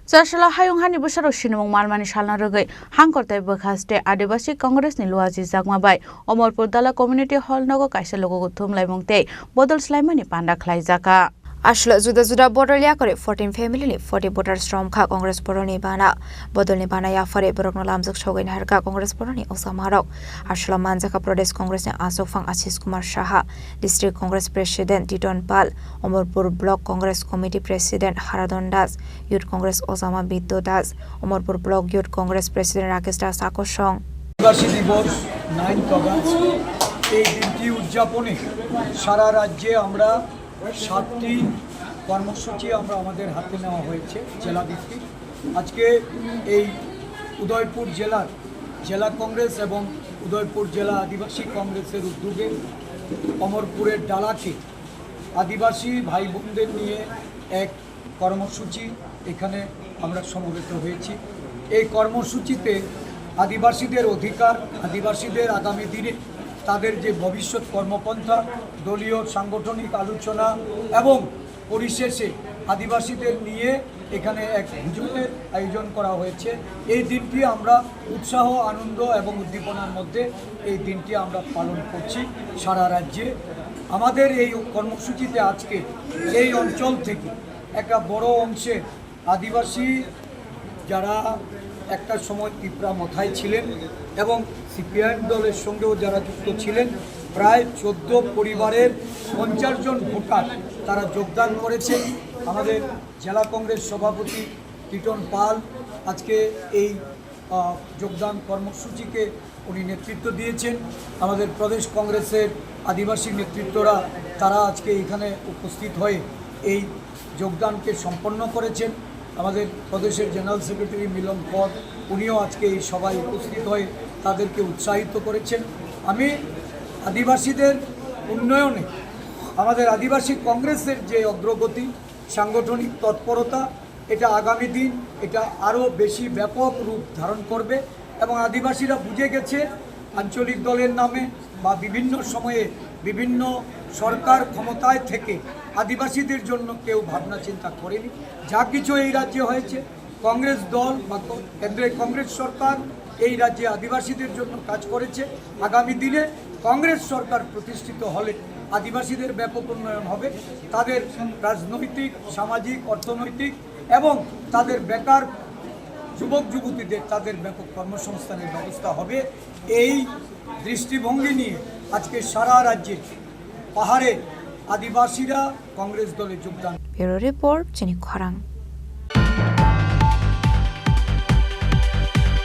Sashala Hayung Hani Busharo Shinamong Malmani Shalna Rogai, Hankortai Bakaste, Adivasi Congress Niluazi Zagmabai, Omorpur Dala Community Hall Nogo Kaisa Logo Tum Laimongte, Bodol Slaimani Panda Klaizaka. Ashla juda borderlia kore 14 family ni 40 voters from kha Congress boroni bana bodol ni bana ya fare borokno lamjak shogain harka Congress boroni osamarok Ashla Manjaka Pradesh Congress ni Asok Fang Ashish Kumar Shaha District Congress President Titon Pal Omorpur Block Congress Committee President Haradon Das Youth Congress Osama Biddo Das Omorpur Block Youth Congress President Rakesh Das Akosong আদিবাসী দিবস 9 August এই দিনটি উদযাপনে সারা রাজ্যে আমরা 7টি কর্মসূচি আমরা আমাদের হাতে নেওয়া হয়েছে জেলা ভিত্তিক। আজকে এই উদয়পুর জেলার জেলা কংগ্রেস এবং উদয়পুর জেলা আদিবাসী কংগ্রেসের উদ্যোগে অমরপুরের ডালাকে আদিবাসী ভাই বোনদের নিয়ে এক কর্মসূচি এখানে আমরা সমবেত হয়েছি। এই কর্মসূচিতে আদিবাসীদের অধিকার, আদিবাসীদের আগামী দিনে তাদের যে ভবিষ্যৎ কর্মপন্থা, দলীয় সাংগঠনিক আলোচনা এবং পরিশেষে আদিবাসীদের নিয়ে এখানে এক ভোজনের আয়োজন করা হয়েছে। এই দিনটি আমরা উৎসাহ, আনন্দ এবং উদ্দীপনার মধ্যে এই দিনটি আমরা পালন করছি সারা রাজ্যে। আমাদের এই কর্মসূচিতে আজকে এই অঞ্চল থেকে একটা বড় অংশে আদিবাসী যারা একটা সময় ত্রিপুরা মাথায় ছিলেন এবং সিপিআইএম দলের সঙ্গেও যারা যুক্ত ছিলেন, প্রায় 14 পরিবারের 50 জন ভোটার তারা যোগদান করেছেন। আমাদের জেলা কংগ্রেস সভাপতি টিটন পাল আজকে এই যোগদান কর্মসূচিকে উনি নেতৃত্ব দিয়েছেন। আমাদের প্রদেশ কংগ্রেসের আদিবাসী নেতৃত্বরা তারা আজকে এখানে উপস্থিত হয়ে এই যোগদানকে সম্পন্ন করেছেন। আমাদের প্রদেশের জেনারেল সেক্রেটারি মিলন পদ উনিও আজকে এই সভায় উপস্থিত হয়ে তাদেরকে উৎসাহিত করেছেন। আমি আদিবাসীদের উন্নয়নে আমাদের আদিবাসী কংগ্রেসের যে অগ্রগতি, সাংগঠনিক তৎপরতা, এটা আগামী দিন এটা আরও বেশি ব্যাপক রূপ ধারণ করবে এবং আদিবাসীরা বুঝে গেছে আঞ্চলিক দলের নামে বা বিভিন্ন সময়ে বিভিন্ন সরকার ক্ষমতায় থেকে আদিবাসীদের জন্য কেউ ভাবনা চিন্তা করেনি। যা কিছু এই রাজ্যে হয়েছে, কংগ্রেস দল বা কেন্দ্রের কংগ্রেস সরকার এই রাজ্যে আদিবাসীদের জন্য কাজ করেছে। আগামী দিনে কংগ্রেস সরকার প্রতিষ্ঠিত হলে আদিবাসীদের ব্যাপক উন্নয়ন হবে, তাদের রাজনৈতিক, সামাজিক, অর্থনৈতিক এবং তাদের বেকার যুবক যুবতীদের তাদের ব্যাপক কর্মসংস্থানের ব্যবস্থা হবে। এই দৃষ্টিভঙ্গি নিয়ে আজকে সারা রাজ্যে পাহাড়ে আদিবাসীরা কংগ্রেস দলে যোগদান। ব্যুরো রিপোর্ট, চিনি খরাং।